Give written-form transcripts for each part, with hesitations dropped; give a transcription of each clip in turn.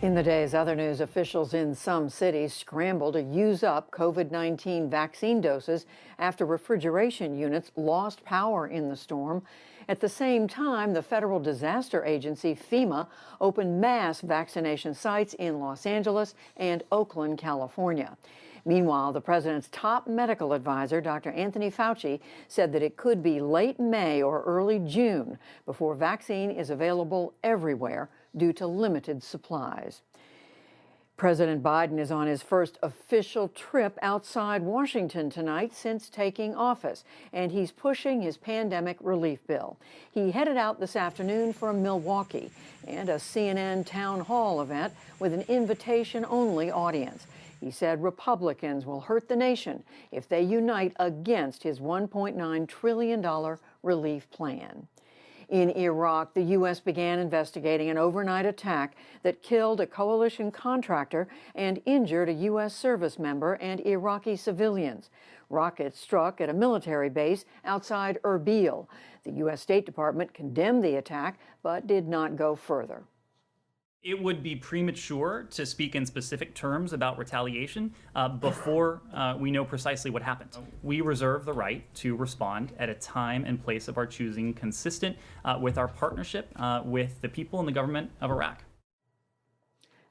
In the day's other news, officials in some cities scramble to use up COVID-19 vaccine doses after refrigeration units lost power in the storm. At the same time, the federal disaster agency, FEMA, opened mass vaccination sites in Los Angeles and Oakland, California. Meanwhile, the president's top medical advisor, Dr. Anthony Fauci, said that it could be late May or early June before vaccine is available everywhere due to limited supplies. President Biden is on his first official trip outside Washington tonight since taking office, and he's pushing his pandemic relief bill. He headed out this afternoon for Milwaukee and a CNN town hall event with an invitation-only audience. He said Republicans will hurt the nation if they unite against his $1.9 trillion relief plan. In Iraq, the U.S. began investigating an overnight attack that killed a coalition contractor and injured a U.S. service member and Iraqi civilians. Rockets struck at a military base outside Erbil. The U.S. State Department condemned the attack but did not go further. It would be premature to speak in specific terms about retaliation before we know precisely what happened. We reserve the right to respond at a time and place of our choosing, consistent with our partnership with the people and the government of Iraq.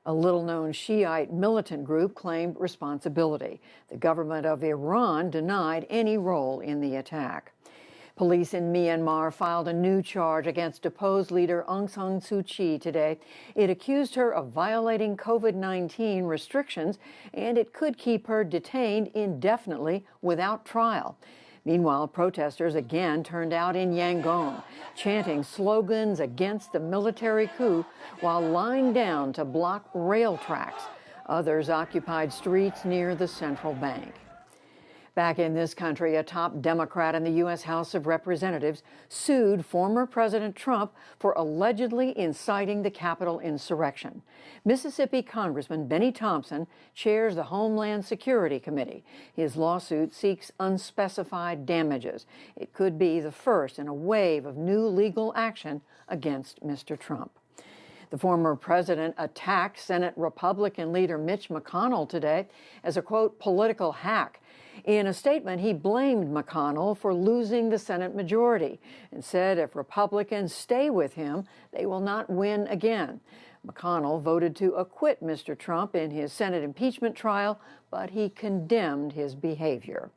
A little-known Shiite militant group claimed responsibility. The government of Iran denied any role in the attack. Police in Myanmar filed a new charge against deposed leader Aung San Suu Kyi today. It accused her of violating COVID-19 restrictions, and it could keep her detained indefinitely without trial. Meanwhile, protesters again turned out in Yangon, chanting slogans against the military coup while lying down to block rail tracks. Others occupied streets near the central bank. Back in this country, a top Democrat in the U.S. House of Representatives sued former President Trump for allegedly inciting the Capitol insurrection. Mississippi Congressman Benny Thompson chairs the Homeland Security Committee. His lawsuit seeks unspecified damages. It could be the first in a wave of new legal action against Mr. Trump. The former president attacked Senate Republican leader Mitch McConnell today as a, quote, political hack. In a statement, he blamed McConnell for losing the Senate majority and said if Republicans stay with him, they will not win again. McConnell voted to acquit Mr. Trump in his Senate impeachment trial, but he condemned his behavior.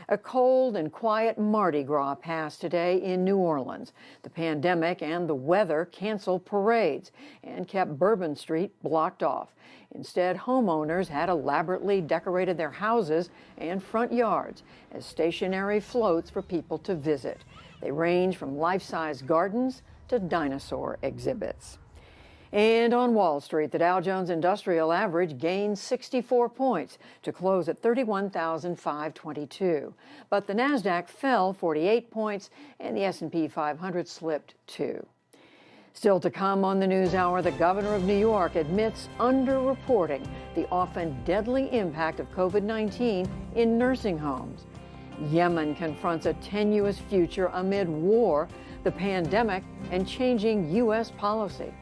A cold and quiet Mardi Gras passed today in New Orleans. The pandemic and the weather canceled parades and kept Bourbon Street blocked off. Instead, homeowners had elaborately decorated their houses and front yards as stationary floats for people to visit. They range from life-size gardens to dinosaur exhibits. And on Wall Street, the Dow Jones Industrial Average gained 64 points to close at 31,522. But the Nasdaq fell 48 points and the S&P 500 slipped 2. Still to come on the NewsHour, the governor of New York admits underreporting the often deadly impact of COVID-19 in nursing homes. Yemen confronts a tenuous future amid war, the pandemic, and changing U.S. policy.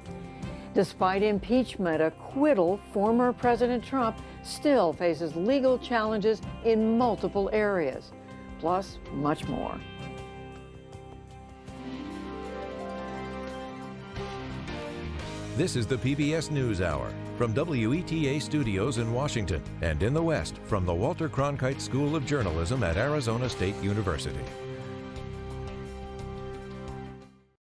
Despite impeachment acquittal, former President Trump still faces legal challenges in multiple areas, plus much more. This is the PBS NewsHour from WETA Studios in Washington and in the West from the Walter Cronkite School of Journalism at Arizona State University.